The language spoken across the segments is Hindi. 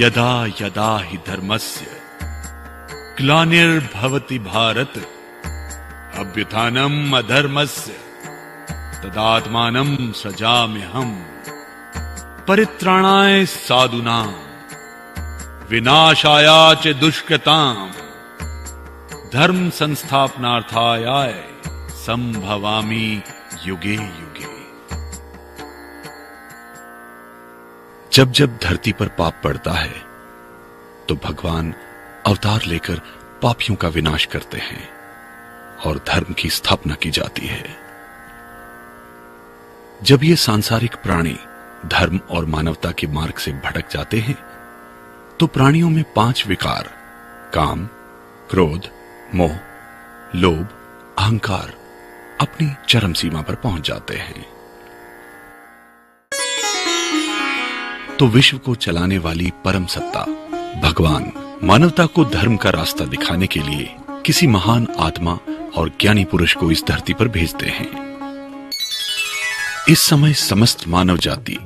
यदा यदा हि धर्मस्य ग्लानिर्भवति भारत अभ्युत्थानम् अधर्मस्य तदात्मानं सृजाम्यहम् परित्राणाय साधूनां विनाशाय च दुष्कृतां धर्म संस्थापनार्थाय संभवामि युगे युगे। जब जब धरती पर पाप पड़ता है तो भगवान अवतार लेकर पापियों का विनाश करते हैं और धर्म की स्थापना की जाती है। जब ये सांसारिक प्राणी धर्म और मानवता के मार्ग से भटक जाते हैं तो प्राणियों में 5 विकार काम, क्रोध, मोह, लोभ, अहंकार अपनी चरम सीमा पर पहुंच जाते हैं। तो विश्व को चलाने वाली परम सत्ता भगवान मानवता को धर्म का रास्ता दिखाने के लिए किसी महान आत्मा और ज्ञानी पुरुष को इस धरती पर भेजते हैं। इस समय समस्त मानव जाति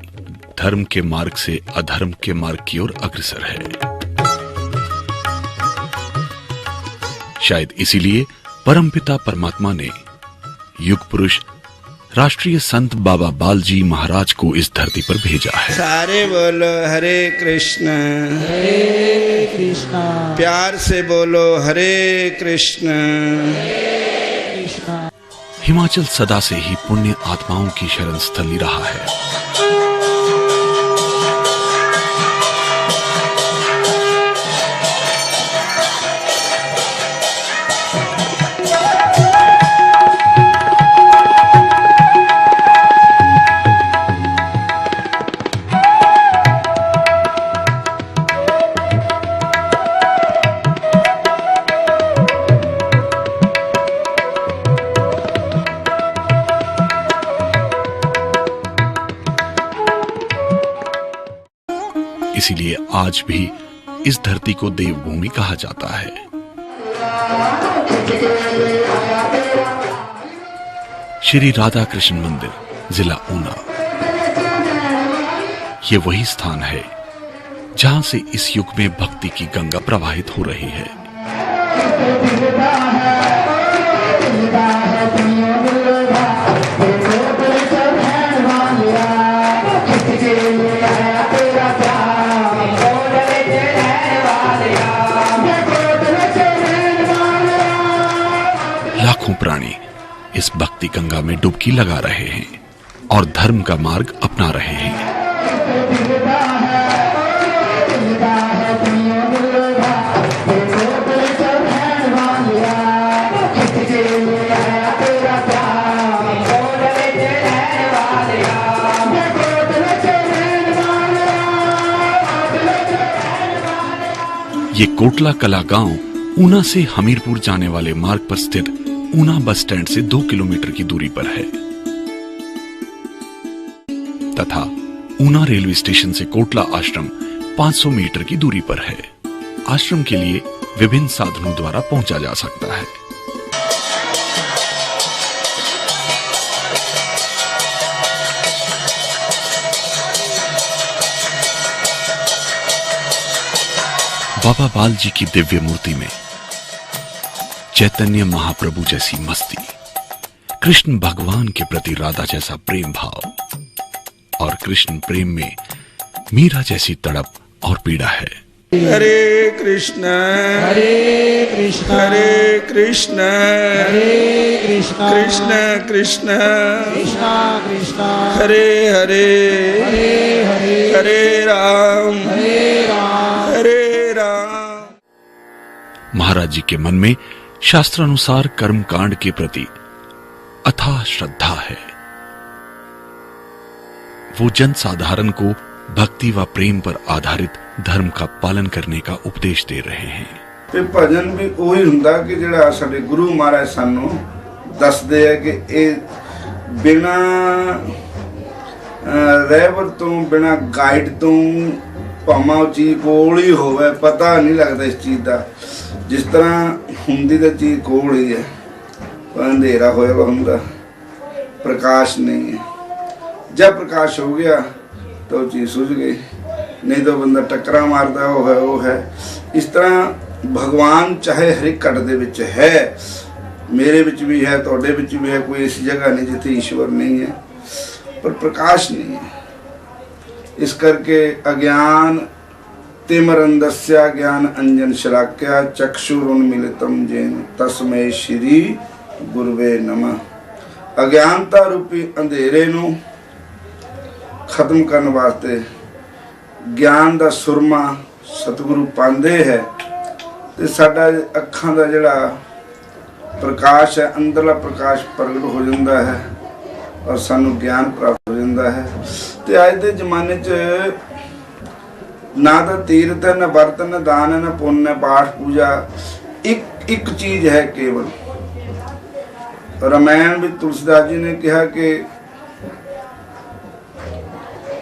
धर्म के मार्ग से अधर्म के मार्ग की ओर अग्रसर है। शायद इसीलिए परमपिता परमात्मा ने युग पुरुष राष्ट्रीय संत बाबा बालजी महाराज को इस धरती पर भेजा है। सारे बोलो हरे कृष्ण प्यार से बोलो हरे कृष्ण। हिमाचल सदा से ही पुण्य आत्माओं की शरण स्थली रहा है। इसीलिए आज भी इस धरती को देवभूमि कहा जाता है। श्री राधा कृष्ण मंदिर, जिला ऊना, ये वही स्थान है जहां से इस युग में भक्ति की गंगा प्रवाहित हो रही है। लाखों प्राणी इस भक्ति गंगा में डुबकी लगा रहे हैं और धर्म का मार्ग अपना रहे हैं। ये कोटला कला गांव ऊना से हमीरपुर जाने वाले मार्ग पर स्थित ऊना बस स्टैंड से 2 किलोमीटर की दूरी पर है तथा ऊना रेलवे स्टेशन से कोटला आश्रम 500 मीटर की दूरी पर है। आश्रम के लिए विभिन्न साधनों द्वारा पहुंचा जा सकता है। बाबा बालजी की दिव्य मूर्ति में चैतन्य महाप्रभु जैसी मस्ती, कृष्ण भगवान के प्रति राधा जैसा प्रेम भाव और कृष्ण प्रेम में मीरा जैसी तड़प और पीड़ा है। हरे कृष्ण हरे कृष्ण हरे कृष्ण हरे कृष्ण कृष्ण कृष्ण कृष्ण कृष्ण हरे हरे हरे हरे हरे राम हरे राम। महाराज जी के मन में शास्त्रानुसार कर्म कांड के प्रति अथाह श्रद्धा है। वो जन साधारण को भक्ति व प्रेम पर आधारित धर्म का पालन करने का उपदेश दे रहे हैं। ਤੇ ਭਜਨ ਵੀ ਉਹੀ ਹੁੰਦਾ ਕਿ ਜਿਹੜਾ ਸਾਡੇ ਗੁਰੂ ਮਹਾਰਾਜ ਸਾਨੂੰ ਦੱਸਦੇ ਆ ਕਿ ਇਹ ਬਿਨਾ ਰਹਿਬਰ ਤੋਂ ਬਿਨਾ ਗਾਈਡ ਤੋਂ ਭਾਵੇਂ ਉਹ ਚੀਜ਼ ਕੋਲ ਹੀ ਹੋਵੇ ਪਤਾ ਨਹੀਂ ਲੱਗਦਾ ਇਸ ਚੀਜ਼ ਦਾ। ਜਿਸ ਤਰ੍ਹਾਂ ਹੁੰਦੀ ਤਾਂ ਚੀਜ਼ ਕੋਲ ਹੀ ਹੈ ਪਰ ਅੰਧੇਰਾ ਹੋਇਆ ਹੁੰਦਾ प्रकाश नहीं है। जब प्रकाश हो गया तो चीज सूझ गई। नहीं तो बंदा टक्करा मारदा वो है। इस तरह भगवान चाहे हर एक घट दे विच है, मेरे विच भी है, तुहाडे विच भी है। कोई ऐसी जगह नहीं जिथे ईश्वर नहीं है, पर प्रकाश नहीं है। इस करके अज्ञान तिमिरंधस्य ज्ञान अंजन शलाक्या चक्षुरुन्मीलितं येन तस्मै श्री गुरुवे नमः। अज्ञानता रूपी अंधेरे नूं खत्म करने वास्ते ज्ञान दा सुरमा सतगुरु पांदे है ते साडा अखां दा जिहड़ा प्रकाश है, अंदरला प्रकाश प्रगट हो जाता है और सानू ज्ञान प्राप्त हो जाता है। ते अज दे जमाने च ना तो तीर्थ है, न वर्त, न दान है, न पुण्य, पाठ पूजा, एक चीज है केवल। रामायण में तुलसीदास जी ने कहा कि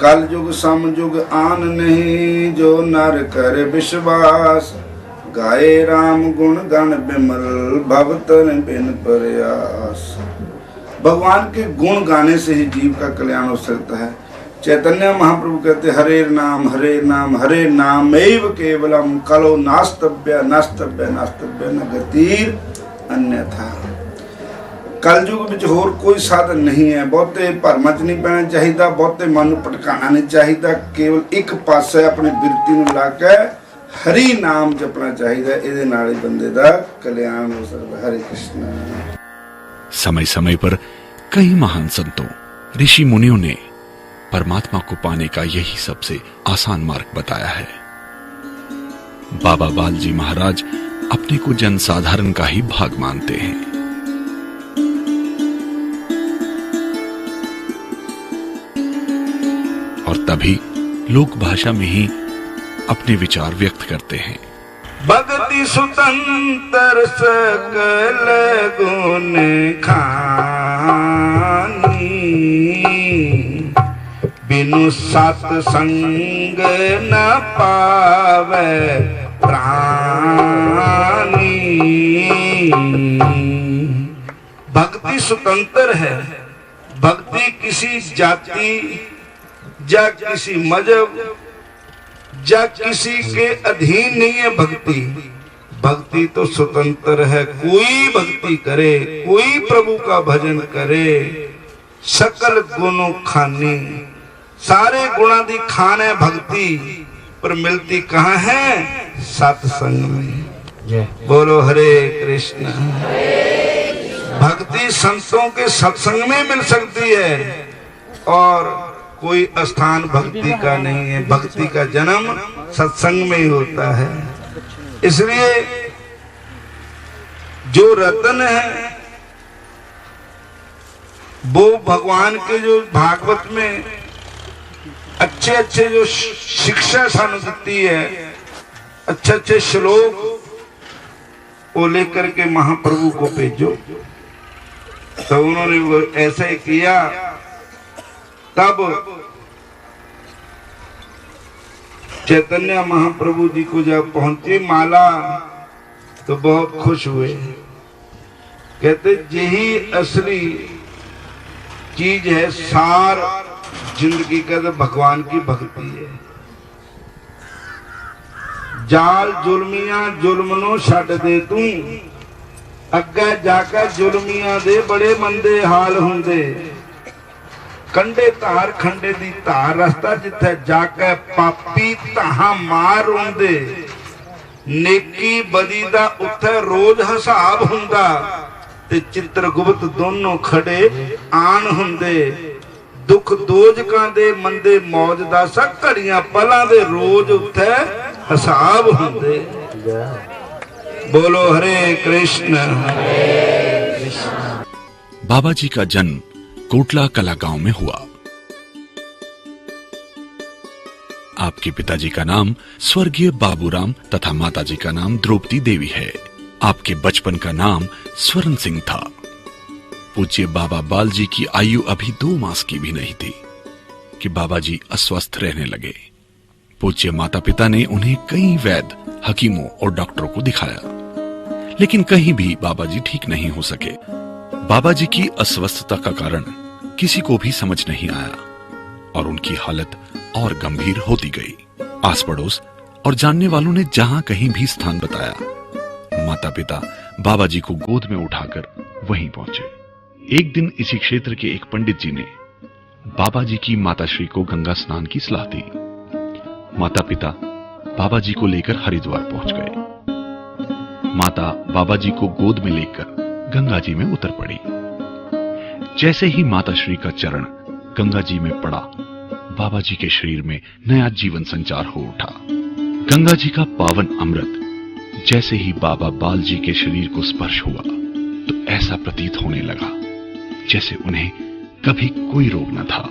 कल युग सम युग आन नहीं, जो नर कर विश्वास, गाए राम गुण गण बिमल, भवतन बिन प्रयास। भगवान के गुण गाने से ही जीव का कल्याण हो सकता है। चैतन्य महाप्रभु कहते हरे नाम हरे नाम एव केवलम, कलो नास्तव्य नास्तव्य नास्तव्य न गतिर अन्यथा। कलयुग विच होर कोई साधन नहीं है। बहुते भरमा च नहीं पैना चाहिए, बहुते मन नूं भटकाना नहीं चाहिए। केवल एक पासे अपनी बिरती नूं ला के हरि नाम जपना चाहिए। इहदे नाल ही बंदे दा कल्याण हो सकदा। हरे कृष्ण। समय समय पर कई महान संतों, ऋषि मुनियों ने परमात्मा को पाने का यही सबसे आसान मार्ग बताया है। बाबा बालजी महाराज अपने को जनसाधारण का ही भाग मानते हैं। और तभी लोक भाषा में ही अपने विचार व्यक्त करते हैं। भक्ति स्वतंत्र सकल गुण खानी, बिनु सत्संग न पावे प्राणी। भक्ति स्वतंत्र है। भक्ति किसी जाति या किसी मजहब या किसी के अधीन नहीं है। भक्ति तो स्वतंत्र है। कोई भक्ति करे, कोई प्रभु का भजन करे, सकल गुणों खानी। सारे गुणा दी खान है भक्ति, पर मिलती कहाँ है? सत्संग में। बोलो हरे कृष्ण। भक्ति संतों के सत्संग में मिल सकती है और कोई स्थान भक्ति का नहीं है। भक्ति का जन्म सत्संग में ही होता है। इसलिए जो रत्न है वो भगवान के जो भागवत में अच्छे अच्छे जो शिक्षा सानू देती है, अच्छे अच्छे श्लोक, वो लेकर के महाप्रभु को भेजो। तो उन्होंने वो ऐसा ही किया। तब चैतन्य महाप्रभु जी को जब पहुंची माला तो बहुत खुश हुए। कहते यही असली चीज है, सार जिंदगी का तो भगवान की भक्ति है। जाल जुल्मिया जुल्मनो छड्ड दे तू, अगे जाकर जुल्मिया दे बड़े मंदे हाल हुंदे। कंडे धार खंडे दी धार, रस्ता जिथे जाके पापी ताहा मार रोंदे। नेकी बदी दा उत्थे रोज हिसाब हुंदा, ते चित्रगुप्त दोनों खड़े आन हुंदे। दुख दोजकां दे मंदे मौज दा सब घड़ियां पलां दे रोज उत्थे हिसाब हुंदे। बोलो हरे कृष्ण। बाबा जी का जन्म कोटला कला गांव में हुआ। आपके पिताजी का नाम स्वर्गीय बाबूराम तथा माताजी का नाम द्रौपदी देवी है। आपके बचपन का नाम स्वर्ण सिंह था। पूज्य बाबा बालजी की आयु अभी 2 मास की भी नहीं थी कि बाबा जी अस्वस्थ रहने लगे। पूज्य माता पिता ने उन्हें कई वैद्य, हकीमों और डॉक्टरों को दिखाया, लेकिन कहीं भी बाबा जी ठीक नहीं हो सके। बाबा जी की अस्वस्थता का कारण किसी को भी समझ नहीं आया और उनकी हालत और गंभीर होती गई। आस पड़ोस और जानने वालों ने जहां कहीं भी स्थान बताया, माता पिता बाबा जी को गोद में उठाकर वहीं पहुंचे। एक दिन इसी क्षेत्र के एक पंडित जी ने बाबा जी की माताश्री को गंगा स्नान की सलाह दी। माता पिता बाबा जी को लेकर हरिद्वार पहुंच गए। माता बाबा जी को गोद में लेकर गंगा जी में उतर पड़ी। जैसे ही माताश्री का चरण गंगा जी में पड़ा, बाबा जी के शरीर में नया जीवन संचार हो उठा। गंगा जी का पावन अमृत जैसे ही बाबा बाल जी के शरीर को स्पर्श हुआ तो ऐसा प्रतीत होने लगा जैसे उन्हें कभी कोई रोग न था।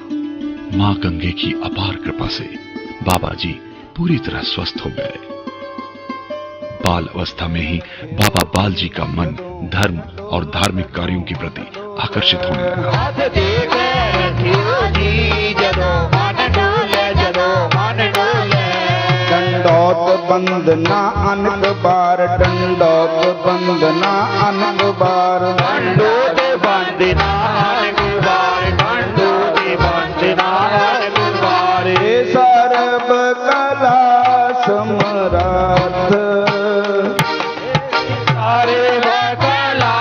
मां गंगे की अपार कृपा से बाबा जी पूरी तरह स्वस्थ हो गए। बाल अवस्था में ही बाबा बाल जी का मन धर्म और धार्मिक कार्यों के प्रति आकर्षित होने लगा। डंडौत बंदना अनक बार, डंडौत बंदना अनक बार, डंडौत बंदना अनक बार, डंडौत बंदना अनक बार। सर्व कला समरार्थ, सर्व कला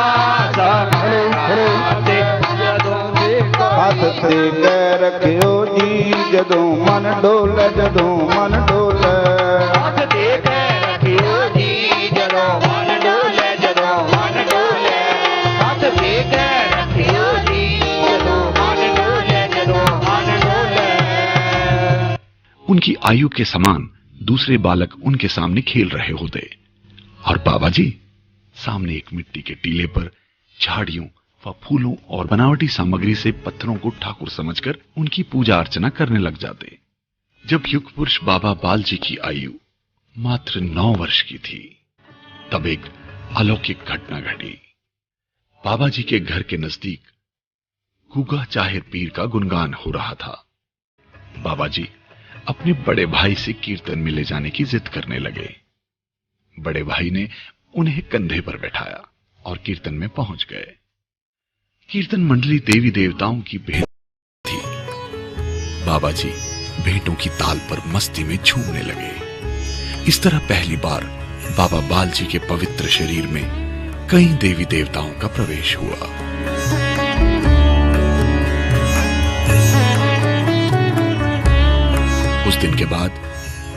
समरार्थ। हथ ते कै रखियो जी जदों मन डोले, जदों मन डोले। हथ ते कै रखियो जी जदों मन डोले, जदों मन डोले। हथ ते कै रखियो जी जदों मन डोले, जदों मन डोले। उनकी आयु के समान दूसरे बालक उनके सामने खेल रहे होते और बाबा जी सामने एक मिट्टी के टीले पर झाड़ियों व फूलों और बनावटी सामग्री से पत्थरों को ठाकुर समझकर उनकी पूजा अर्चना करने लग जाते। जब युग पुरुष बाबा बाल जी की आयु मात्र 9 वर्ष की थी, तब एक अलौकिक घटना घटी। बाबा जी के घर के नजदीक गुगा चाहिर पीर का गुणगान हो रहा था। बाबा जी अपने बड़े भाई से कीर्तन में ले जाने की जिद करने लगे। बड़े भाई ने उन्हें कंधे पर बैठाया और कीर्तन में पहुंच गए। कीर्तन मंडली देवी देवताओं की भेंट थी। बाबा जी भेंटों की ताल पर मस्ती में झूमने लगे। इस तरह पहली बार बाबा बाल जी के पवित्र शरीर में कई देवी देवताओं का प्रवेश हुआ। उस दिन के बाद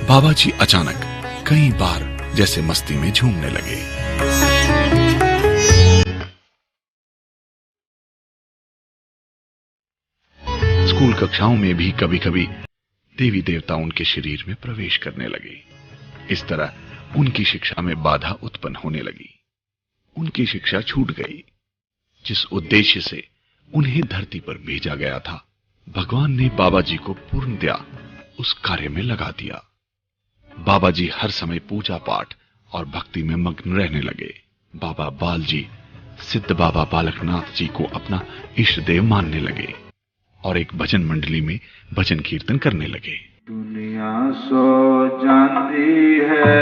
बाबा जी अचानक कई बार जैसे मस्ती में झूमने लगे। स्कूल कक्षाओं में भी कभी कभी देवी देवता उनके शरीर में प्रवेश करने लगे। इस तरह उनकी शिक्षा में बाधा उत्पन्न होने लगी। उनकी शिक्षा छूट गई। जिस उद्देश्य से उन्हें धरती पर भेजा गया था, भगवान ने बाबा जी को पूर्णतया उस कार्य में लगा दिया। बाबा जी हर समय पूजा पाठ और भक्ति में मग्न रहने लगे। बाबा बाल जी सिद्ध बाबा बालकनाथ जी को अपना इष्ट देव मानने लगे और एक भजन मंडली में भजन कीर्तन करने लगे। दुनिया सो जाती है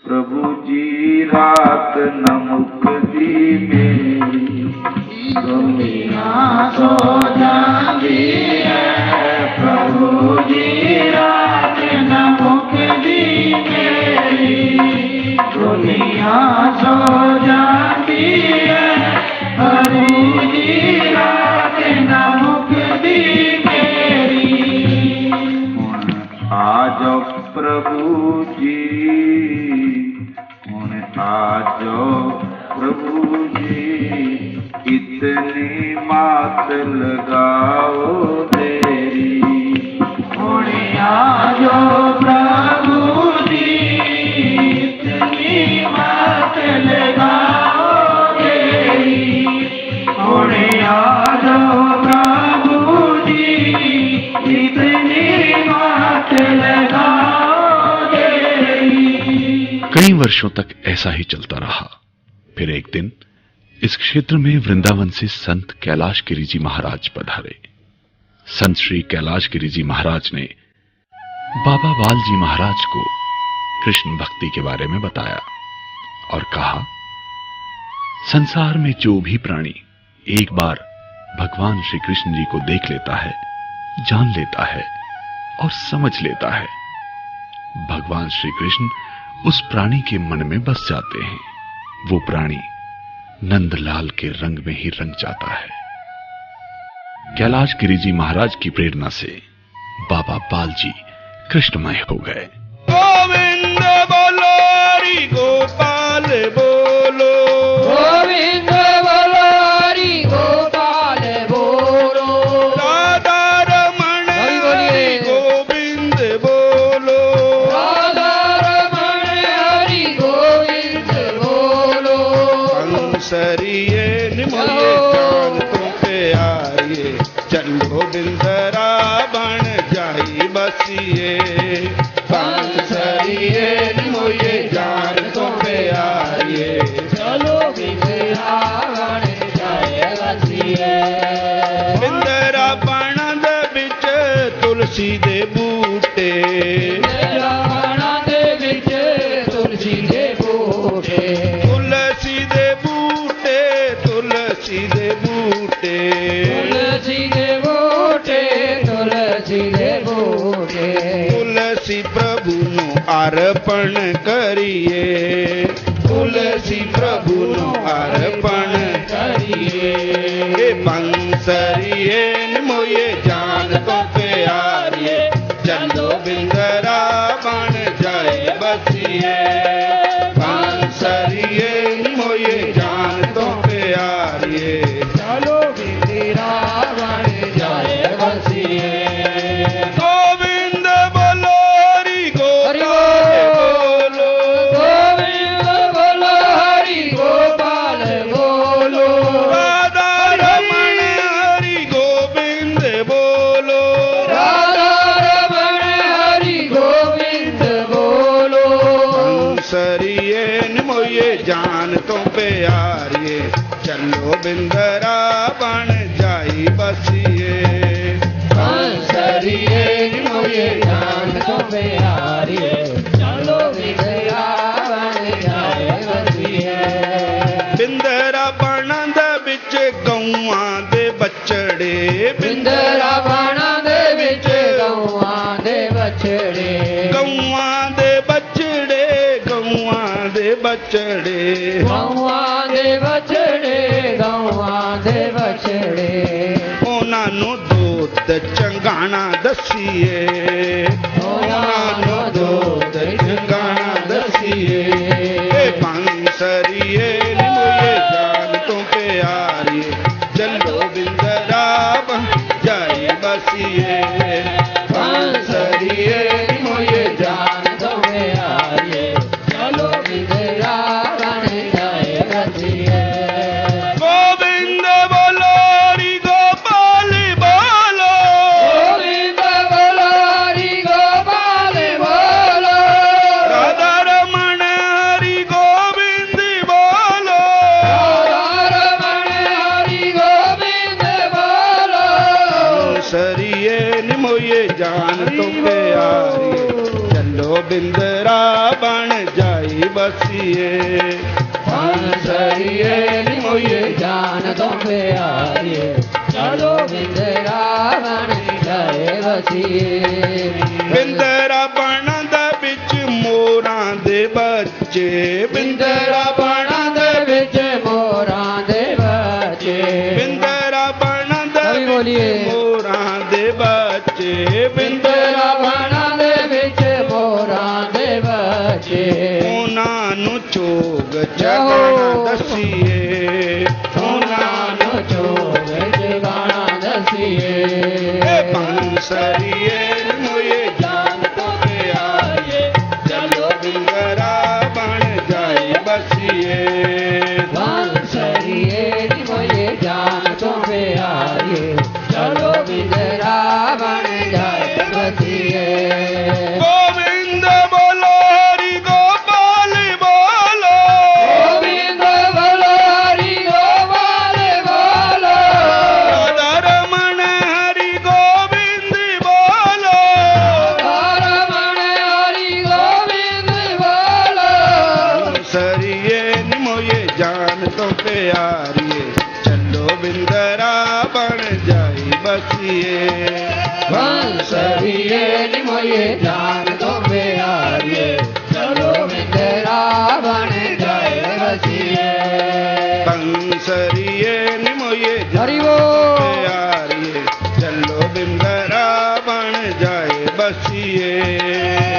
प्रभु जी रात न मुक्ति मेरी, दुनिया सो जाती है प्रभु जी रात न मुक्ति मेरी, दुनिया सो जाती है प्रभु जी रात न मुक्ति मेरी। आजो प्रभु जी, आजो प्रभु जी, इतनी मात लगाओ तेरी। आजो प्रभु जी, इतनी मात लगाओ तेरी। आजो प्रभु जी, इतनी मात लगाओ तेरी। कई वर्षों तक ऐसा ही चलता रहा। फिर एक दिन इस क्षेत्र में वृंदावन से संत कैलाश गिरी जी महाराज पधारे। संत श्री कैलाश गिरी जी महाराज ने बाबा बाल जी महाराज को कृष्ण भक्ति के बारे में बताया और कहा, संसार में जो भी प्राणी एक बार भगवान श्री कृष्ण जी को देख लेता है, जान लेता है, और समझ लेता है। भगवान श्री कृष्ण उस प्राणी के मन में बस जाते हैं। वो प्राणी नंदलाल के रंग में ही रंग जाता है। कैलाश गिरिजी महाराज की प्रेरणा से बाबा बालजी कृष्णमय हो गए। गोविंद बोलो हरि गोपाल बोलो, गोविंद बोलो हरि गोपाल बोलो, राधा रमण हरि गोविंद बोलो, राधा रमण हरि गोविंद बोलो, हंसरिये निमोये जान तो प्यारिये, चलो बिंदरा बन जाई बसिए, हंसरिये निमोये जान तो प्यारिये, चलो बिंदरा बन जाए बसिए, बिंदरा बन दे बिच तुलसी दे बूटे, बिंदरा दे विच तुलसी दे बूटे, तुलसी दे बूटे, तुलसी दे बूटे, तुलसी दे बूटे, तुलसी दे बूटे, तुलसी प्रभु नु अर्पण करिए, तुलसी प्रभु नु अर्पण करिए, बंसरिये मोये जान तो प्यारिये, चलो बिंदरा बन जाए बसिए, बंसरिये मोये जान तो प्यारिये, चलो बिंदरा बन जाए बसिए, गोविंद बोलो हरि गोपाल बोलो, गोविंद बोलो हरि गोपाल बोलो, राधा रमण हरि गोविंद बोलो, राधा रमण हरि गोविंद बोलो, हंसरिये मोये जान तो प्यारिये, चलो बिंदरा बन जाई बसिए, हंसरिये मोये जान तो प्यारिये, चलो बिंदरा बन जाए बसिए, बिंदरा बन दे बिच गौआं दे बछड़े, बिंदरा बाणा दे विच गौआं दे बछड़े, गौआं दे बछड़े, गौआं दे बछड़े, गौआं दे बछड़े, गौआं दे बछड़े, ਉਹਨਾਂ ਨੂੰ ਦੋਤ ਚੰਗਾਣਾ ਦਸੀਏ, ਉਹਨਾਂ ਨੂੰ ਦੋਤ ਚੰਗਾਣਾ ਦਸੀਏ, ਏ ਬੰਸਰੀਏ ਨਿਮੋਏ ਜਾਨ ਤੋਂ ਪਿਆਰੀਏ, ਚੱਲੋ ਬਿੰਦਰਾ ਬਨ ਜਾਈ ਬਸੀਏ, ਬੰਸਰੀਏ ਨਿਮੋਏ ਜਾਨ ਤੋਂ ਪਿਆਰੀਏ, चलो बिंदरा बन जाए बसिए, गोविंद बोलो हरि गोपाल बोलो, गोविंद बोलो हरि गोपाल बोलो, राधा रमण हरि गोविंद बोलो, राधा रमण हरि गोविंद बोलो, सरिये निमोये जान तो प्यारिये, चलो बिंदरा बन जाई बसिए, हंसरिये निमोये जान तो प्यारिये, चलो बिंदरा बन जाए बसिए, बिंदरा बन दे बिच मोरां दे बच्चे, बिंदरा बाणा दे विच मोरां दे बच्चे, बिंदरा बन दे कवि बोलिए। मोरां दे बच्चे, बिंदरा बाणा दे विच मोरां दे बच्चे, ਉਹਨਾਂ ਨੂੰ ਚੋਗ ਜਗਣਾ ਦਸੀਏ, ਉਹਨਾਂ ਨੂੰ ਚੋਗ ਜਗਾਣਾ ਦਸੀਏ, ਏ ਬੰਸਰੀਏ ਮੋਏ ਜਾਨ ਤੋਂ ਪਿਆਰੀਏ, ਚਲੋ ਬਿੰਦਰਾ ਬਣ ਜਾਈ ਬਸੀਏ, हंसरिये निमोये जान तो प्यारिये, चलो बिंदरा बन जाए बसिए, गोविंद बोलो हरि गोपाल बोलो, गोविंद बोलो हरि गोपाल बोलो, राधा रमण हरि गोविंद बोलो, राधा रमण हरि गोविंद बोलो, सरिये निमोये जान तो प्यारिये, चलो बिंदरा बन जाई बसिए, बंसरिये निमोये जान दो प्यारिये चलो मेरा बन जाए बसिए बंसरिये निमोये हरि बोल प्यारिये चलो बिंदरा बन जाए बसिए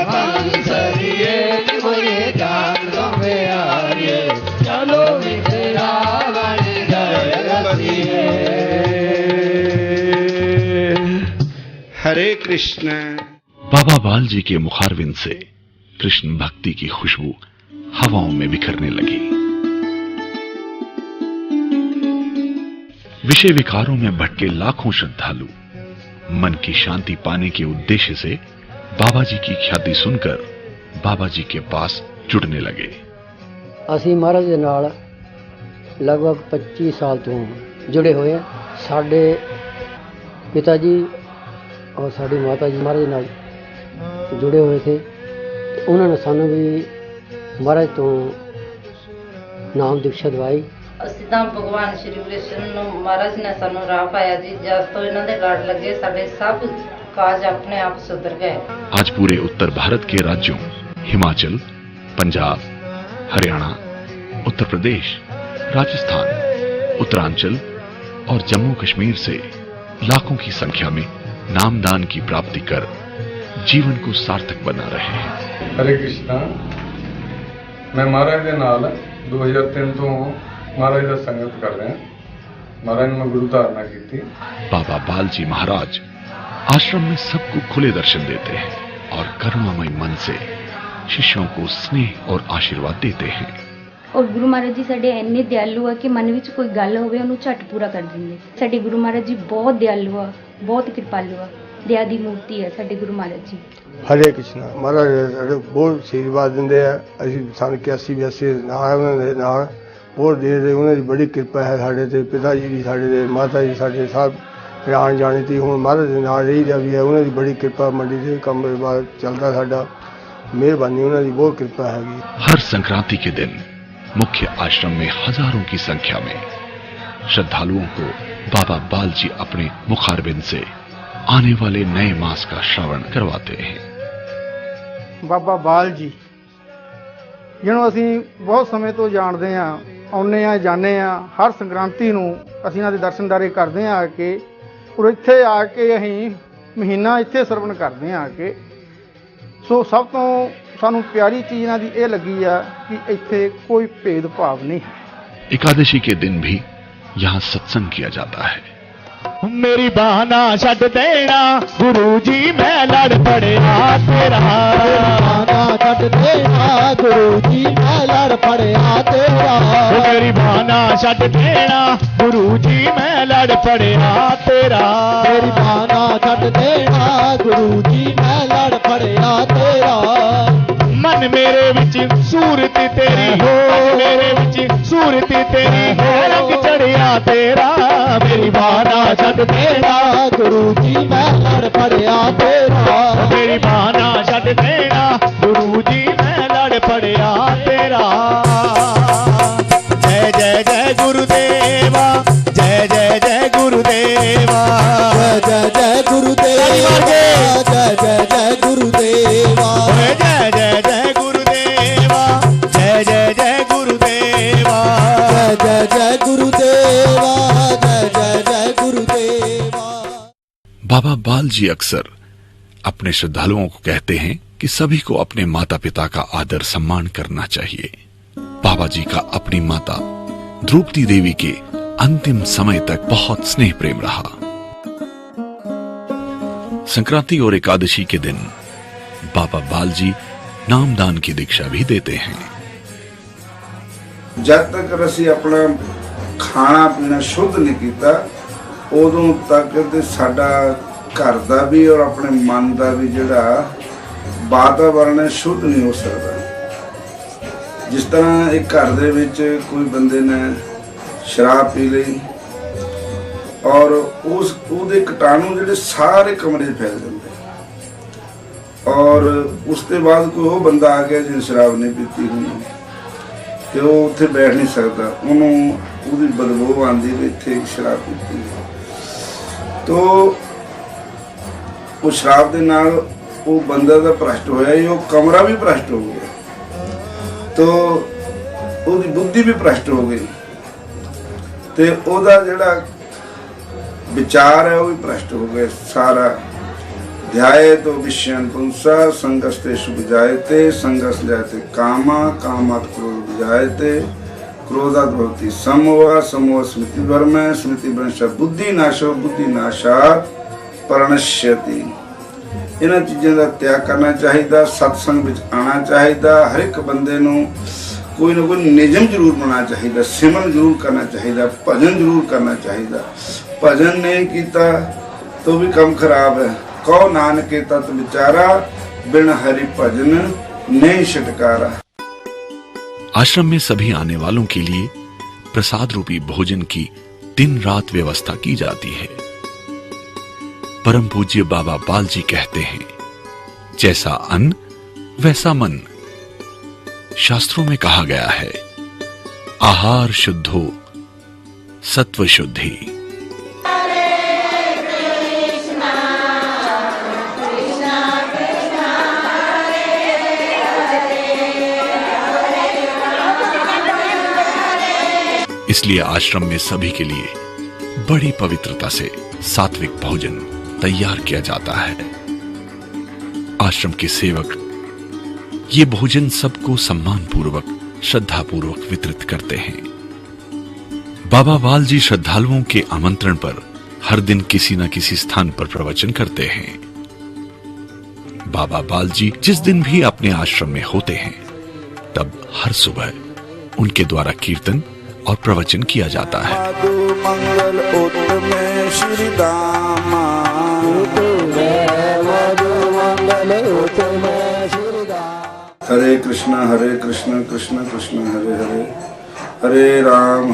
बंसरिये निमोये जान दो प्यारिये चलो मेरा बन जाए बसिए। हरे कृष्ण। बाबा बाल जी के मुखारविंद से कृष्ण भक्ति की खुशबू हवाओं में बिखरने लगी। विषय विकारों में भटके लाखों श्रद्धालु मन की शांति पाने के उद्देश्य से बाबा जी की ख्याति सुनकर बाबा जी के पास जुड़ने लगे। ਅਸੀਂ ਮਹਾਰਾਜ ਦੇ ਨਾਲ ਲਗਭਗ 25 ਸਾਲ ਤੋਂ ਜੁੜੇ ਹੋਏ ਹਾਂ। ਸਾਡੇ ਪਿਤਾ ਜੀ और साड़ी माता जी महाराज नाल जुड़े हुए थे। तो उन्होंने सानू भी महाराज तो नाम दीक्षा दवाई। ਅਸੀਂ ਤਾਂ ਭਗਵਾਨ ਸ਼੍ਰੀ ਕ੍ਰਿਸ਼ਨ ਨੂੰ ਮਹਾਰਾਜ ਨੇ ਸਾਨੂੰ ਰਾਹ ਪਾਇਆ ਜੀ। ਜਦ ਤੋਂ ਇਹਨਾਂ ਦੇ ਗਾੜ ਲੱਗੇ ਸਾਡੇ ਸਭ ਕਾਜ ਆਪਣੇ ਆਪ ਸੁਧਰ ਗਏ। आज पूरे उत्तर भारत के राज्यों हिमाचल, पंजाब, हरियाणा, उत्तर प्रदेश, राजस्थान, उत्तरांचल और जम्मू कश्मीर से लाखों की संख्या में नामदान की प्राप्ति कर जीवन को सार्थक बना रहे हैं। हरे कृष्णा। मैं महाराज ਦੇ ਨਾਲ 2003 ਤੋਂ महाराज ਦਾ संगत कर रहा। महाराज ने गुरु धारणा की। बाबा बाल जी महाराज आश्रम में सबको खुले दर्शन देते हैं और करुणामय मन से शिष्यों को स्नेह और आशीर्वाद देते हैं। और गुरु महाराज जी साडे इन्ने दयालु है कि मन विच कोई गल होवे उन्हें झट पूरा कर देंगे। साडे गुरु महाराज जी बहुत दयालु है, बहुत कृपालु है, दया दी मूर्ति है साडे गुरु महाराज जी। हरे कृष्णा। महाराज ਸਾਡੇ ਬਹੁਤ ਆਸ਼ੀਰਵਾਦ ਦਿੰਦੇ ਆ। ਅਸੀਂ ਸਾਨੂੰ 81 ਨਾਲ ਉਹਨਾਂ ਦੇ ਨਾਲ ਬਹੁਤ ਦੇਰ ਦੇ ਉਹਨਾਂ ਦੀ ਬੜੀ ਕਿਰਪਾ ਹੈ ਸਾਡੇ ਤੇ। ਪਿਤਾ ਜੀ ਵੀ ਸਾਡੇ ਦੇ, ਮਾਤਾ ਜੀ ਸਾਡੇ ਸਭ ਜਾਣ ਜਾਣੀ ਤੀ ਹੁਣ ਮਹਾਰਾਜ ਦੇ ਨਾਲ ਰਹੀਦਾ ਵੀ ਹੈ। ਉਹਨਾਂ ਦੀ ਬੜੀ ਕਿਰਪਾ ਮੰਡੀ ਦੇ ਕੰਮ ਬਾਅਦ ਚੱਲਦਾ ਸਾਡਾ। ਮਿਹਰਬਾਨੀ ਉਹਨਾਂ ਦੀ ਬਹੁਤ ਕਿਰਪਾ ਹੈਗੀ। हर संक्रांति के दिन मुख्य आश्रम में हजारों की संख्या में श्रद्धालुओं को बाबा बाल जी अपने मुखारबिंद से आने वाले नए मास का श्रवण करवाते हैं। ਬਾਬਾ ਬਾਲ ਜੀ ਜਿਹਨੂੰ ਅਸੀਂ ਬਹੁਤ ਸਮੇਂ ਤੋਂ ਜਾਣਦੇ ਹਾਂ, ਆਉਂਦੇ ਹਾਂ ਜਾਂਦੇ ਹਾਂ। ਹਰ ਸੰਕ੍ਰਾਂਤੀ ਨੂੰ ਅਸੀਂ ਇਹਨਾਂ ਦੇ ਦਰਸ਼ਨਦਾਰੇ ਕਰਦੇ ਹਾਂ ਆ ਕੇ। ਔਰ ਇੱਥੇ ਆ ਕੇ ਅਸੀਂ ਮਹੀਨਾ ਇੱਥੇ ਸਰਵਣ ਕਰਦੇ ਹਾਂ ਆ ਕੇ। ਸੋ ਸਭ ਤੋਂ ਸਾਨੂੰ ਪਿਆਰੀ ਚੀਜ਼ ਇਹਨਾਂ ਦੀ ਇਹ ਲੱਗੀ ਆ ਕਿ ਇੱਥੇ ਕੋਈ ਭੇਦਭਾਵ ਨਹੀਂ ਹੈ। एकादशी के दिन भी यहाँ सत्संग किया जाता है। मेरी बहाना छट देना गुरु जी मैं लड़ पड़िया तेरा। बहाना छट देना गुरु जी मैं लड़ पड़िया तेरा। मेरी बहाना छट देना गुरु जी मैं लड़ पड़िया तेरा। मेरी बहाना छट देना गुरु जी मैं लड़ पड़िया तेरा। मन मेरे विच सूरत तेरी हो, मेरे विच सूरत तेरी है, रंग चढ़िया तेरा। मेरी बहाना छट देना गुरु जी मैं लड़ पड़िया तेरा। मेरी बहाना छट देना गुरु जी मैं लड़ पड़िया तेरा। जय जय जय गुरुदेवा, जय जय जय गुरुदेवा, जय जय गुरुदेवा, जय जय जय गुरुदेवा, जय जय जय गुरुदेवा, जय जय जय गुरुदेवा, जय जय गुरुदेवा, जय जय जय गुरुदेवा। बाबा बाल जी अक्सर अपने श्रद्धालुओं को कहते हैं कि सभी को अपने माता पिता का आदर सम्मान करना चाहिए। बाबा जी का अपनी माता द्रौपदी देवी के अंतिम समय तक बहुत स्नेह प्रेम रहा। संक्रांति और एकादशी के दिन बाबा बाल जी नामदान की दीक्षा भी देते हैं। जब तक ਅਸੀਂ ਆਪਣਾ ਖਾਣਾ ਪੀਣਾ ਸ਼ੁੱਧ ਨਹੀਂ ਕੀਤਾ ਉਦੋਂ ਤੱਕ ਤੇ ਸਾਡਾ ਘਰ ਦਾ ਵੀ ਔਰ ਆਪਣੇ ਮਨ ਦਾ ਵੀ ਜਿਹੜਾ ਵਾਤਾਵਰਣ ਹੈ ਸ਼ੁੱਧ ਨਹੀਂ ਹੋ ਸਕਦਾ। ਜਿਸ ਤਰ੍ਹਾਂ ਇੱਕ ਘਰ ਦੇ ਵਿੱਚ ਕੋਈ ਬੰਦੇ ਨੇ ਸ਼ਰਾਬ ਪੀ ਲਈ ਔਰ ਉਹਦੇ ਕੀਟਾਣੂ ਜਿਹੜੇ ਸਾਰੇ ਕਮਰੇ 'ਚ ਫੈਲ ਜਾਂਦੇ ਔਰ ਉਸ ਤੋਂ ਬਾਅਦ ਕੋਈ ਉਹ ਬੰਦਾ ਆ ਗਿਆ ਜਿਹਨੇ ਸ਼ਰਾਬ ਨਹੀਂ ਪੀਤੀ ਹੁੰਦੀ ਤੇ ਉਹ ਉੱਥੇ ਬੈਠ ਨਹੀਂ ਸਕਦਾ। ਉਹਨੂੰ ਉਹਦੀ ਬਦਬੂ ਆਉਂਦੀ ਵੀ ਇੱਥੇ ਸ਼ਰਾਬ ਪੀਤੀ। तो ਉਹ ਸ਼ਰਾਬ ਦੇ ਨਾਲ ਉਹ ਬੰਦਾ ਤਾਂ ਭ੍ਰਸ਼ਟ ਹੋਇਆ ਹੀ, ਉਹ ਕਮਰਾ ਵੀ ਭ੍ਰਸ਼ਟ ਹੋ ਗਿਆ, ਤੋ ਉਹਦੀ ਬੁੱਧੀ ਵੀ ਭ੍ਰਸ਼ਟ ਹੋ ਗਈ ਤੇ ਉਹਦਾ ਜਿਹੜਾ ਵਿਚਾਰ ਹੈ ਉਹ ਵੀ ਭ੍ਰਸ਼ਟ ਹੋ ਗਿਆ ਸਾਰਾ। ध्याये तो विषयं पुंसा संगस्तेषु विजायते संगस जायते कामा कामात् क्रोध विजायते क्रोधात् भवति समोह समोह स्मृति भ्रम स्मृति भ्रंश बुद्धि नाशो बुद्धि नाशात् प्रणश्यति। इन्हां चीज़ों का त्याग करना चाहिए, सत्संग विच आना चाहिए। हर एक बंदे नूं कोई ना कोई नियम जरूर बनाना चाहिए, सिमरन जरूर करना चाहिए, भजन जरूर करना चाहिए। भजन नहीं किया तो भी काम खराब है। कहो नानक के तत् विचारा बिन हरि भजन नहीं छटकारा। आश्रम में सभी आने वालों के लिए प्रसाद रूपी भोजन की दिन रात व्यवस्था की जाती है। परम पूज्य बाबा बाल जी कहते हैं, जैसा अन्न वैसा मन। शास्त्रों में कहा गया है, आहार शुद्धो सत्व शुद्धि। इसलिए आश्रम में सभी के लिए बड़ी पवित्रता से सात्विक भोजन तैयार किया जाता है। आश्रम के सेवक ये भोजन सबको सम्मान पूर्वक श्रद्धा पूर्वक वितरित करते हैं। बाबा बाल जी श्रद्धालुओं के आमंत्रण पर हर दिन किसी न किसी स्थान पर प्रवचन करते हैं। बाबा बाल जी जिस दिन भी अपने आश्रम में होते हैं, तब हर सुबह उनके द्वारा कीर्तन और प्रवचन किया जाता है। मंगल उत्तम श्री दामा हरे कृष्ण कृष्ण कृष्ण हरे हरे, हरे राम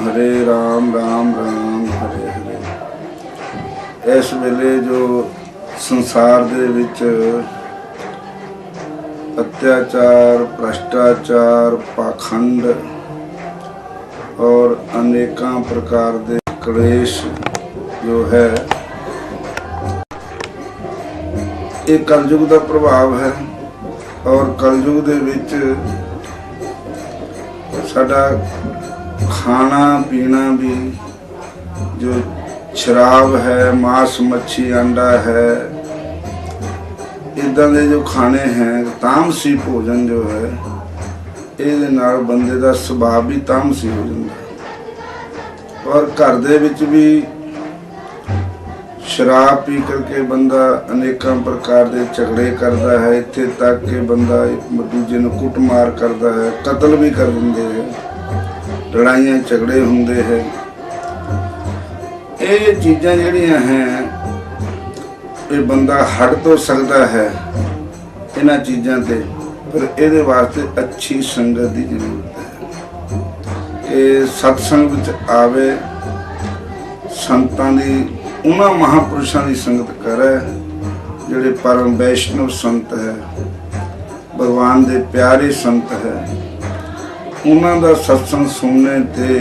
राम राम हरे हरे। इस वेले जो संसार दे विच अत्याचार, भ्रष्टाचार, पाखंड और अनेकां प्रकार दे क्लेश जो है, ये कलयुग का प्रभाव है। और कलयुग दे विच साडा खाना पीना भी जो शराब है, मांस मच्छी अंडा है, इदां दे जो खाने हैं, तामसी भोजन जो है, ਇਹਦੇ ਨਾਲ ਬੰਦੇ ਦਾ ਸੁਭਾਅ ਵੀ ਤਾਮਸੀ ਹੋ ਜਾਂਦਾ। ਔਰ ਘਰ ਦੇ ਵਿੱਚ ਵੀ ਸ਼ਰਾਬ ਪੀ ਕਰਕੇ ਬੰਦਾ ਅਨੇਕਾਂ ਪ੍ਰਕਾਰ ਦੇ ਝਗੜੇ ਕਰਦਾ ਹੈ, ਇੱਥੇ ਤੱਕ ਕਿ ਬੰਦਾ ਇੱਕ ਦੂਜੇ ਨੂੰ ਕੁੱਟਮਾਰ ਕਰਦਾ ਹੈ, ਕਤਲ ਵੀ ਕਰ ਦਿੰਦੇ ਹੈ, ਲੜਾਈਆਂ ਝਗੜੇ ਹੁੰਦੇ ਹੈ। ਇਹ ਚੀਜ਼ਾਂ ਜਿਹੜੀਆਂ ਹੈ, ਇਹ ਬੰਦਾ ਹਟ ਤੋਂ ਸਕਦਾ ਹੈ ਇਹਨਾਂ ਚੀਜ਼ਾਂ ਤੇ, पर ਇਹਦੇ ਵਾਸਤੇ अच्छी संगत की जरूरत है कि सत्संग विच आवे, संतां दी उन्हां महापुरुषां की संगत करे जिहड़े परम वैष्णव संत है, भगवान दे प्यारे संत है। उन्हां दा सत्संग सुनने ते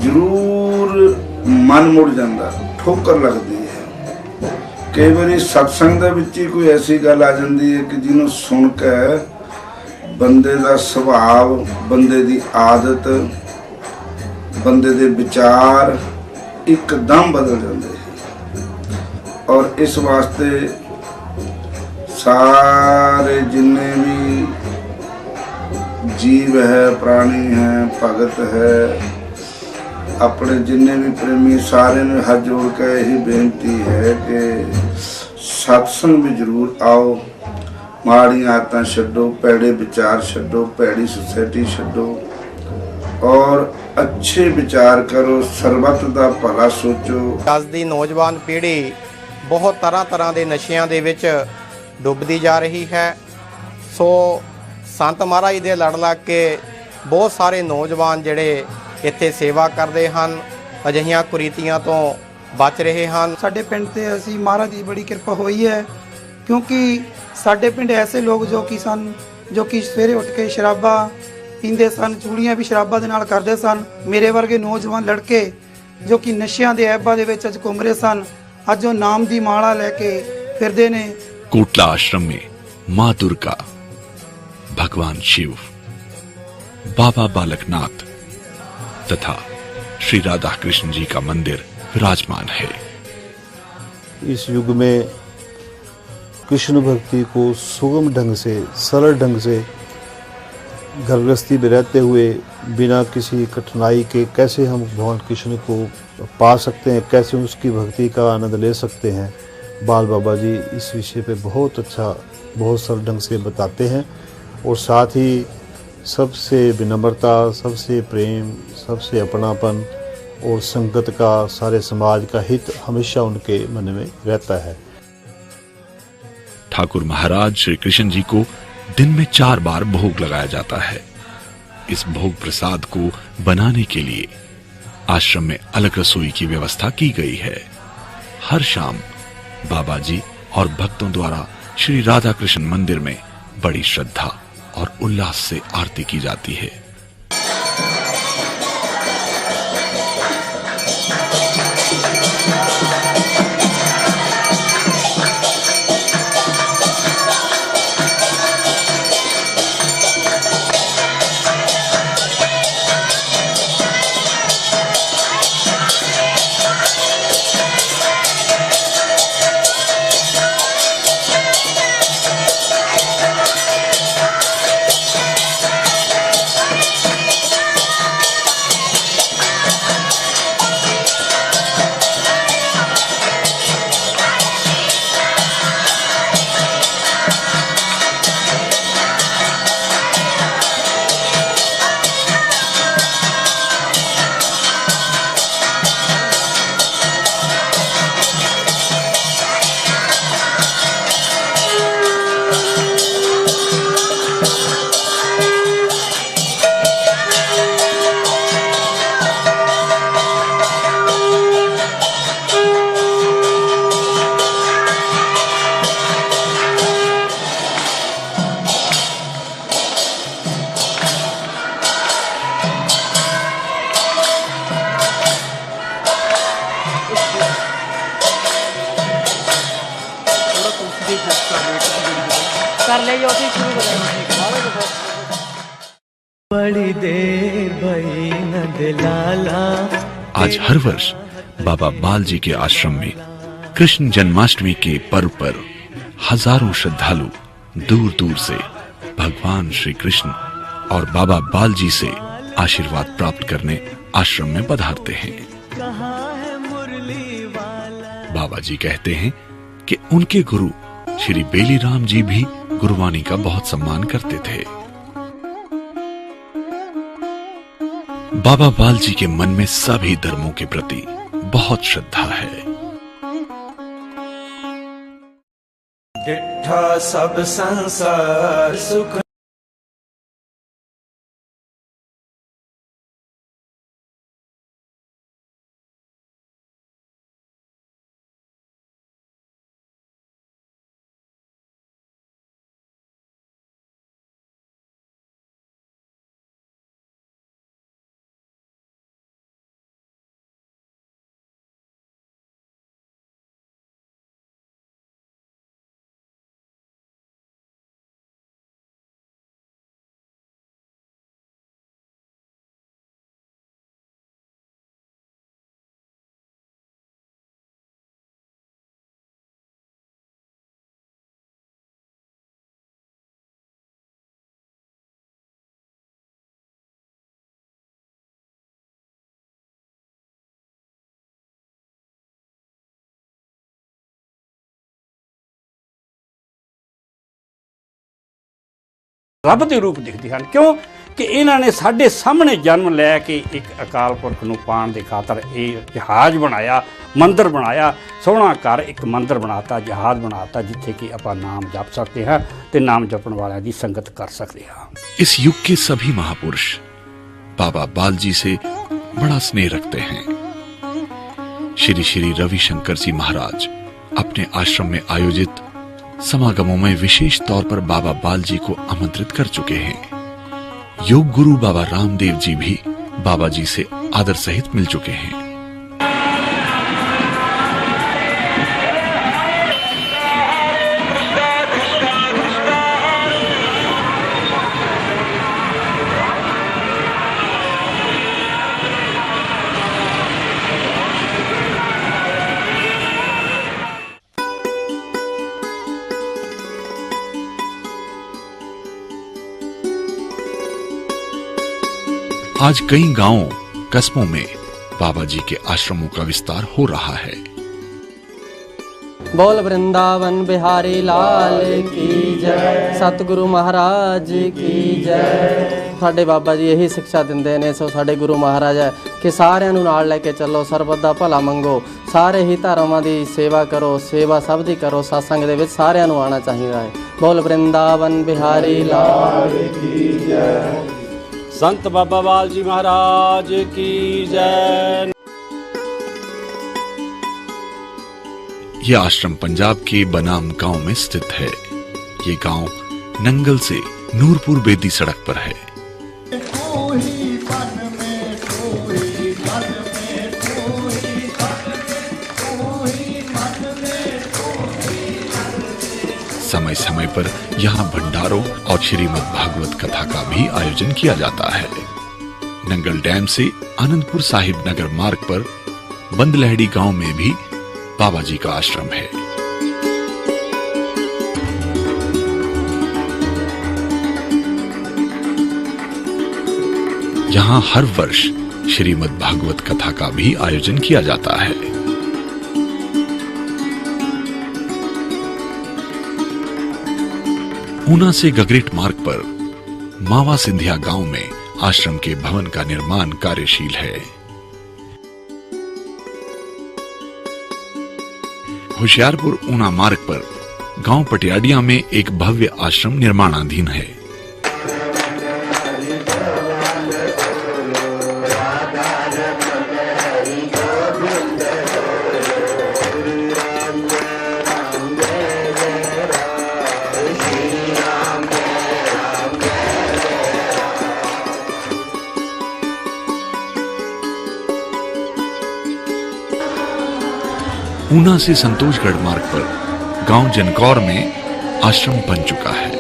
जरूर मन मुड़ जांदा, ठोकर लगदी है। कई बार सत्संग दे विच ही कोई ऐसी गल आ जाती है कि जिन्हों सुन के बंदे का सुभाव, बंदे की आदत, बंदे के विचार एकदम बदल जाते हैं। और इस वास्ते सारे जिन्ने भी जीव है, प्राणी है, भगत है, अपने जिन्ने भी प्रेमी सारे ने हाथ जोड़ के यही बेनती है कि सत्संग भी जरूर आओ, माड़ी आदतां छड्डो, पैड़े विचार छड्डो, पैड़ी सोसाइटी छड्डो और अच्छे विचार करो, ਸਰਬੱਤ ਦਾ ਭਲਾ ਸੋਚੋ। ਅੱਜ ਦੀ ਨੌਜਵਾਨ ਪੀੜ੍ਹੀ ਬਹੁਤ ਤਰ੍ਹਾਂ ਦੇ ਨਸ਼ਿਆਂ ਦੇ ਵਿੱਚ ਡੁੱਬਦੀ ਜਾ ਰਹੀ ਹੈ। ਸੋ ਸੰਤ ਮਹਾਰਾਜ ਦੇ ਲੜ ਲੱਗ ਕੇ ਬਹੁਤ ਸਾਰੇ ਨੌਜਵਾਨ ਜਿਹੜੇ ਇੱਥੇ ਸੇਵਾ ਕਰਦੇ ਹਨ, ਅਜਿਹੀਆਂ ਕੁਰੀਤੀਆਂ ਤੋਂ ਬਚ ਰਹੇ ਹਨ। ਸਾਡੇ ਪਿੰਡ ਤੇ ਅਸੀਂ ਮਹਾਰਾਜ ਦੀ ਬੜੀ ਕਿਰਪਾ ਹੋਈ ਹੈ, ਕਿਉਂਕਿ ਸਾਡੇ ਪਿੰਡ ਐਸੇ ਲੋਕ ਜੋ ਕਿ ਸਵੇਰੇ ਉੱਠ ਕੇ ਸ਼ਰਾਬਾਂ ਪੀਂਦੇ ਸਨ, ਚੂੜੀਆਂ ਵੀ ਸ਼ਰਾਬਾਂ ਦੇ ਨਾਲ ਕਰਦੇ ਸਨ। ਮੇਰੇ ਵਰਗੇ ਨੌਜਵਾਨ ਲੜਕੇ ਜੋ ਕਿ ਨਸ਼ਿਆਂ ਦੇ ਐਬਾਂ ਦੇ ਵਿੱਚ ਅੱਜ ਘੁੰਮ ਰਹੇ ਸਨ, ਅੱਜ ਉਹ ਨਾਮ ਦੀ ਮਾਲਾ ਲੈ ਕੇ ਫਿਰਦੇ ਨੇ। कोटला आश्रम में मां दुर्गा, भगवान शिव, बाबा बालकनाथ तथा श्री राधा कृष्ण जी का मंदिर विराजमान है। इस युग में कृष्ण भक्ति को सुगम ढंग से, सरल ढंग से घर गृहस्थी में रहते हुए बिना किसी कठिनाई के कैसे हम भगवान कृष्ण को पा सकते हैं, कैसे उसकी भक्ति का आनंद ले सकते हैं, बाल बाबा जी इस विषय पे बहुत अच्छा, बहुत सरल ढंग से बताते हैं। और साथ ही सबसे विनम्रता, सबसे प्रेम, सबसे अपनापन और संगत का, सारे समाज का हित हमेशा उनके मन में रहता है। ठाकुर महाराज श्री कृष्ण जी को दिन में 4 बार भोग लगाया जाता है। इस भोग प्रसाद को बनाने के लिए आश्रम में अलग रसोई की व्यवस्था की गई है। हर शाम बाबा जी और भक्तों द्वारा श्री राधा कृष्ण मंदिर में बड़ी श्रद्धा और उल्लास से आरती की जाती है। बड़ी देर भई नंद लाला। आज हर वर्ष बाबा बाल जी के आश्रम में कृष्ण जन्माष्टमी के पर्व पर हजारों श्रद्धालु दूर दूर से भगवान श्री कृष्ण और बाबा बाल जी से आशीर्वाद प्राप्त करने आश्रम में पधारते हैं। बाबा जी कहते हैं कि उनके गुरु श्री बेलीराम जी भी गुरुवाणी का बहुत सम्मान करते थे। बाबा बाल जी के मन में सभी धर्मों के प्रति बहुत श्रद्धा है। डिठा सब संसार सुख ਰੱਬ ਦੇ ਰੂਪ ਦਿਖਦੇ ਹਨ। ਕਿਉਂ ਕਿ ਇਹਨਾਂ ਨੇ ਸਾਡੇ ਸਾਹਮਣੇ ਜਨਮ ਲੈ ਕੇ ਇੱਕ ਅਕਾਲ ਪੁਰਖ ਨੂੰ ਪਾਉਣ ਦੇ ਖਾਤਰ ਇਹ ਜਹਾਜ਼ ਬਣਾਇਆ, ਮੰਦਰ ਬਣਾਇਆ, ਸੋਹਣਾ ਘਰ ਇੱਕ ਮੰਦਰ ਬਣਾਤਾ, ਜਹਾਜ਼ ਬਣਾਤਾ जिथे कि ਆਪਾਂ नाम जप सकते हैं ਤੇ नाम जपण वालियां ਦੀ संगत कर सकते हैं। इस युग के सभी महापुरुष बाबा बाल जी से बड़ा स्नेह रखते हैं। श्री श्री रविशंकर जी महाराज अपने आश्रम में आयोजित समागमों में विशेष तौर पर बाबा बाल जी को आमंत्रित कर चुके हैं। योग गुरु बाबा रामदेव जी भी बाबा जी से आदर सहित मिल चुके हैं। आज कई गांवों कस्बों में बाबा जी के आश्रमों का विस्तार हो रहा है। बोल वृंदावन बिहारी लाल की जय, सतगुरु महाराज की जय। ਸਾਡੇ ਬਾਬਾ ਜੀ ਇਹੀ ਸਿੱਖਿਆ ਦਿੰਦੇ ਨੇ। ਸੋ ਸਾਡੇ ਗੁਰੂ ਮਹਾਰਾਜ ਹੈ ਕਿ ਸਾਰਿਆਂ ਨੂੰ ਨਾਲ ਲੈ ਕੇ ਚੱਲੋ, ਸਰਬਤ ਦਾ ਭਲਾ ਮੰਗੋ, ਸਾਰੇ ਹੀ ਧਰਮਾਂ ਦੀ ਸੇਵਾ ਕਰੋ, ਸੇਵਾ ਸਭ ਦੀ ਕਰੋ। ਸਤਸੰਗ ਦੇ ਵਿੱਚ ਸਾਰਿਆਂ ਨੂੰ ਆਉਣਾ ਚਾਹੀਦਾ ਹੈ। ਬੋਲ ਵਰਿੰਦਾਵਨ ਬਿਹਾਰੀ ਲਾਲ ਕੀ ਜੈ। संत बाबा बाल जी महाराज की जय। यह आश्रम पंजाब के बनाम गांव में स्थित है। ये गांव नंगल से नूरपुर बेदी सड़क पर है। समय समय पर यहाँ भंडारों और श्रीमद् भागवत कथा का भी आयोजन किया जाता है। नंगल डैम से आनंदपुर साहिब नगर मार्ग पर बंदलहड़ी गांव में भी बाबा जी का आश्रम है। यहाँ हर वर्ष श्रीमद् भागवत कथा का भी आयोजन किया जाता है। ऊना से गगरेट मार्ग पर मावा सिंधिया गांव में आश्रम के भवन का निर्माण कार्यशील है। होशियारपुर ऊना मार्ग पर गांव पटियाडिया में एक भव्य आश्रम निर्माणाधीन है। ऊना से संतोषगढ़ मार्ग पर गांव जनकौर में आश्रम बन चुका है।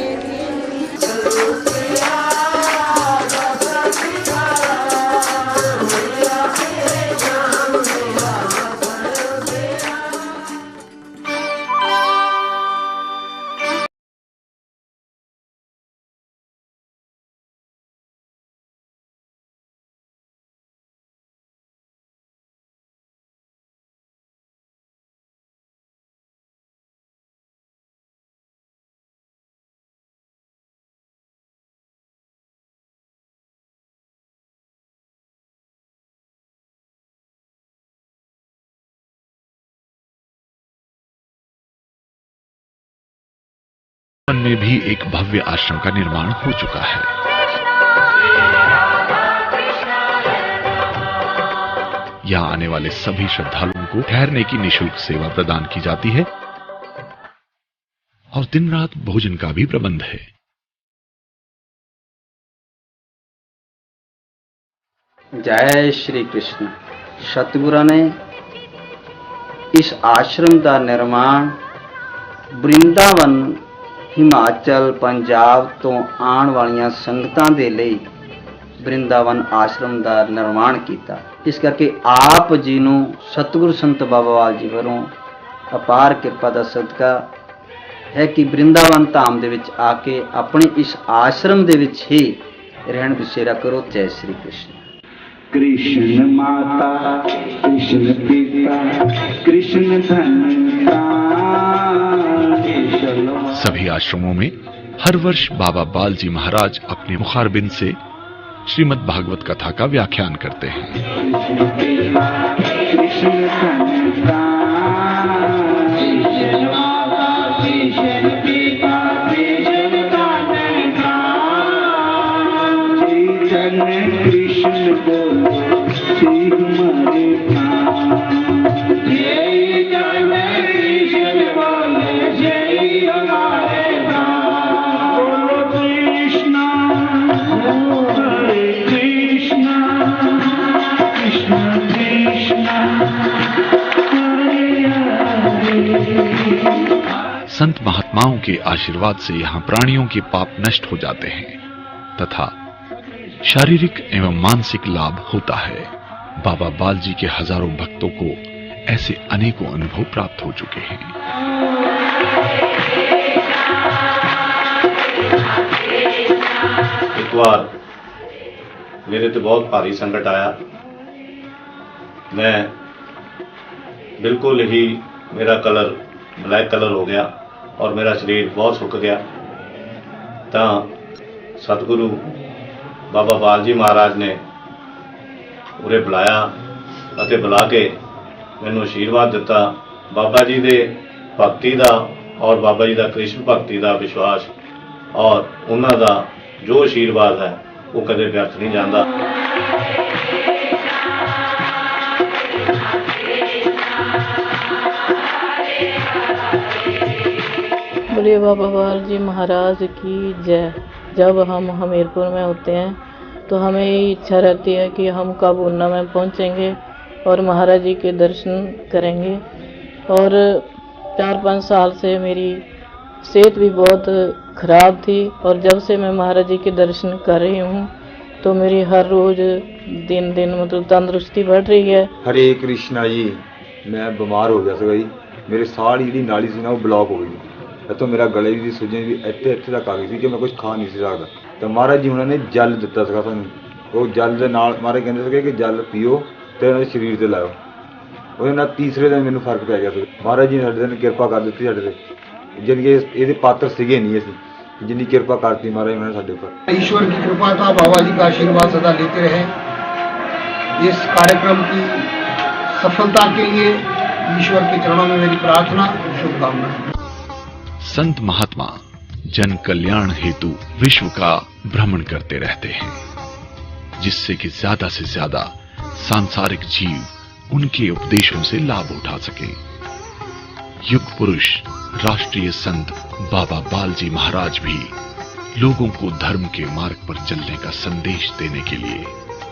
में भी एक भव्य आश्रम का निर्माण हो चुका है। यहाँ आने वाले सभी श्रद्धालुओं को ठहरने की निःशुल्क सेवा प्रदान की जाती है और दिन रात भोजन का भी प्रबंध है। जय श्री कृष्ण। सतगुरु ने इस आश्रम का निर्माण वृंदावन हिमाचल पंजाब तो आने वाली संगतां दे लई वृंदावन आश्रम का निर्माण किया। इस करके आप जी नूं सतगुरु संत बाबा बाल जी वालों अपार कृपा का सदका है कि वृंदावन धाम दे विच आके अपने इस आश्रम दे विच ही रहन बसेरा करो। जय श्री कृष्ण। कृष्ण माता कृष्ण पिता कृष्ण धन। सभी आश्रमों में हर वर्ष बाबा बाल जी महाराज अपने मुखारबिंद से श्रीमद् भागवत कथा का व्याख्यान करते हैं। संत महात्माओं के आशीर्वाद से यहाँ प्राणियों के पाप नष्ट हो जाते हैं तथा शारीरिक एवं मानसिक लाभ होता है। बाबा बाल जी के हजारों भक्तों को ऐसे अनेकों अनुभव प्राप्त हो चुके हैं। एक बार मेरे तो बहुत भारी संकट आया। मैं बिल्कुल ही, मेरा कलर ब्लैक कलर हो गया और मेरा शरीर बहुत सुक गया। तो सतगुरु बाबा बाल जी महाराज ने उरे बुलाया ਅਤੇ बुला के मैनू आशीर्वाद दिता। बाबा जी दे भगती का और बाबा जी का कृष्ण भगती का विश्वास और उन्हों का जो आशीर्वाद है वो कदे व्यर्थ नहीं जाता। बोलिए बाबा बाल जी महाराज की जय। जब हम हमीरपुर में होते हैं तो हमें ये इच्छा रहती है कि हम कब ऊना में पहुंचेंगे और महाराज जी के दर्शन करेंगे। और 4-5 साल से मेरी सेहत भी बहुत ख़राब थी और जब से मैं महाराज जी के दर्शन कर रही हूँ तो मेरी हर रोज़ दिन दिन मतलब तंदुरुस्ती बढ़ रही है। हरे कृष्णा जी, मैं बीमार हो गया था जी। मेरे साह की जी नाली सी ना वो ब्लॉक हो गई। तो मेरा गले की सूजन भी इतने तक आ गई थी कि मैं कुछ खा नहीं सकता। तो महाराज जी उन्होंने जल दिता था सानू। वो जल के नाल महाराज कहते थे कि जल पीओ तो उन्होंने शरीर से लाओ। ਉਹਦੇ ਨਾਲ तीसरे दिन मैंने फर्क पै गया ਸੀ। महाराज जी ने साढ़े दिन किरपा कर दी साढ़े ते, जिन के ये पात्र सीगे नहीं असी जिन्नी किरपा करती महाराज उन्होंने साढ़े ऊपर। ईश्वर की कृपा का, बाबा जी का आशीर्वाद सदा लेते रहे। इस कार्यक्रम की सफलता के लिए ईश्वर के चरणों में मेरी प्रार्थना और शुभकामनाएं। संत महात्मा जन कल्याण हेतु विश्व का भ्रमण करते रहते हैं, जिससे कि ज्यादा से ज्यादा सांसारिक जीव उनके उपदेशों से लाभ उठा सके। युग पुरुष राष्ट्रीय संत बाबा बाल जी महाराज भी लोगों को धर्म के मार्ग पर चलने का संदेश देने के लिए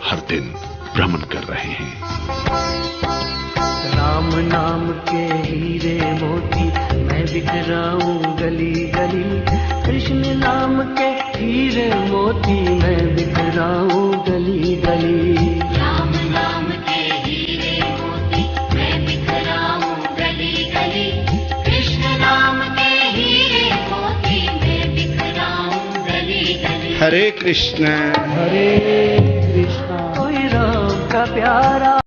हर दिन भ्रमण कर रहे हैं। राम नाम के हीरे मोती मैं बिखराऊं गली गली। कृष्ण नाम के हीरे मोती मैं बिखराऊं गली गली। राम नाम के हीरे मोती मैं बिखराऊं गली गली। कृष्ण नाम के हीरे मोती मैं बिखराऊं गली गली। हरे कृष्ण कोई राम का प्यारा